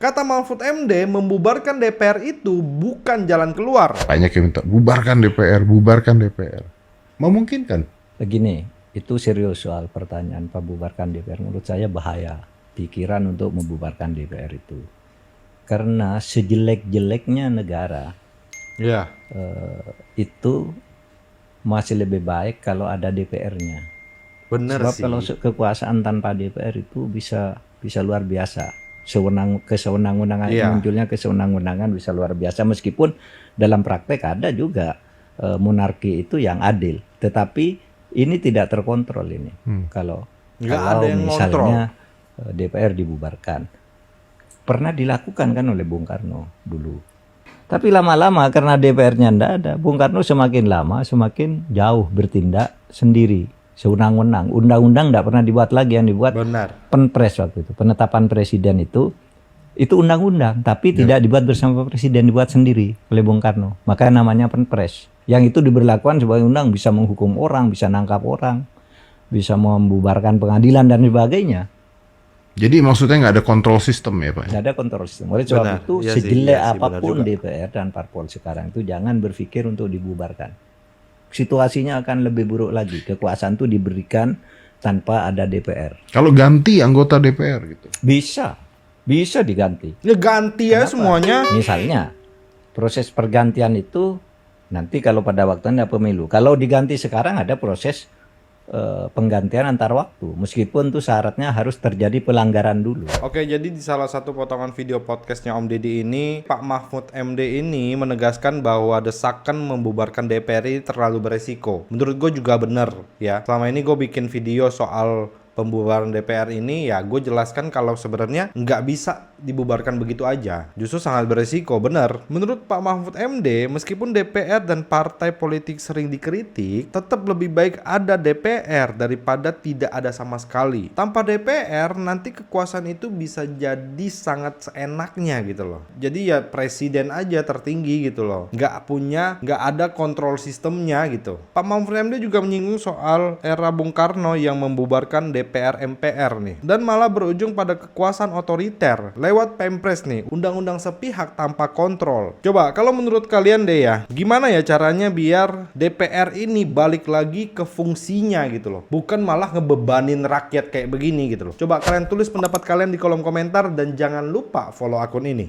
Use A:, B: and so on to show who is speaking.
A: Kata Mahfud MD, membubarkan DPR itu bukan jalan keluar.
B: Banyak yang minta bubarkan DPR, bubarkan DPR. Memungkinkan?
C: Begini, itu serius soal pertanyaan pembubarkan DPR. Menurut saya bahaya pikiran untuk membubarkan DPR itu. Karena sejelek-jeleknya negara
A: Ya.
C: itu masih lebih baik kalau ada DPR-nya.
A: Bener
C: Sebab
A: sih.
C: kalau kekuasaan tanpa DPR itu bisa luar biasa. Kesewenang-wenangan
A: Iya.
C: munculnya kesewenang-wenangan bisa luar biasa, meskipun dalam praktek ada juga monarki itu yang adil, tetapi ini tidak terkontrol ini. Kalau
A: Nggak ada yang
C: misalnya DPR dibubarkan, pernah dilakukan kan oleh Bung Karno dulu. Tapi lama-lama karena DPR-nya ndak ada, Bung Karno semakin lama semakin jauh bertindak sendiri, sewenang-wenang. Undang-undang ndak pernah dibuat lagi, yang dibuat
A: Benar.
C: Penpres waktu itu, penetapan presiden itu undang-undang, tapi tidak dibuat bersama presiden, dibuat sendiri oleh Bung Karno. Maka namanya Penpres. Yang itu diberlakukan sebagai undang, bisa menghukum orang, bisa nangkap orang, bisa membubarkan pengadilan dan sebagainya.
B: Jadi maksudnya nggak ada kontrol sistem ya Pak?
C: Tidak ada kontrol sistem. Oleh sebab
A: Benar.
C: itu
A: Iya sih,
C: sejelek
A: iya sih, benar
C: apapun
A: juga.
C: DPR dan parpol sekarang itu jangan berpikir untuk dibubarkan. Situasinya akan lebih buruk lagi. Kekuasaan itu diberikan tanpa ada DPR.
B: Kalau ganti anggota DPR gitu?
C: Bisa diganti.
A: Ya ganti ya
C: Kenapa?
A: semuanya.
C: Misalnya proses pergantian itu nanti kalau pada waktunya pemilu. Kalau diganti sekarang ada proses penggantian antar waktu. Meskipun itu syaratnya harus terjadi pelanggaran dulu.
A: Oke, jadi di salah satu potongan video podcastnya Om Deddy ini, Pak Mahfud MD ini menegaskan bahwa desakan membubarkan DPR ini terlalu beresiko. Menurut gue juga bener ya. Selama ini gue bikin video soal pembubaran DPR ini, ya gue jelaskan kalau sebenarnya nggak bisa dibubarkan begitu aja. Justru sangat beresiko, bener. Menurut Pak Mahfud MD, meskipun DPR dan partai politik sering dikritik, tetap lebih baik ada DPR daripada tidak ada sama sekali. Tanpa DPR, nanti kekuasaan itu bisa jadi sangat seenaknya gitu loh. Jadi ya presiden aja tertinggi gitu loh. Nggak ada kontrol sistemnya gitu. Pak Mahfud MD juga menyinggung soal era Bung Karno yang membubarkan DPR MPR nih. Dan malah berujung pada kekuasaan otoriter lewat Pempres nih, undang-undang sepihak tanpa kontrol. Coba kalau menurut kalian deh ya, gimana ya caranya biar DPR ini balik lagi ke fungsinya gitu loh, bukan malah ngebebanin rakyat kayak begini gitu loh. Coba kalian tulis pendapat kalian di kolom komentar dan jangan lupa follow akun ini.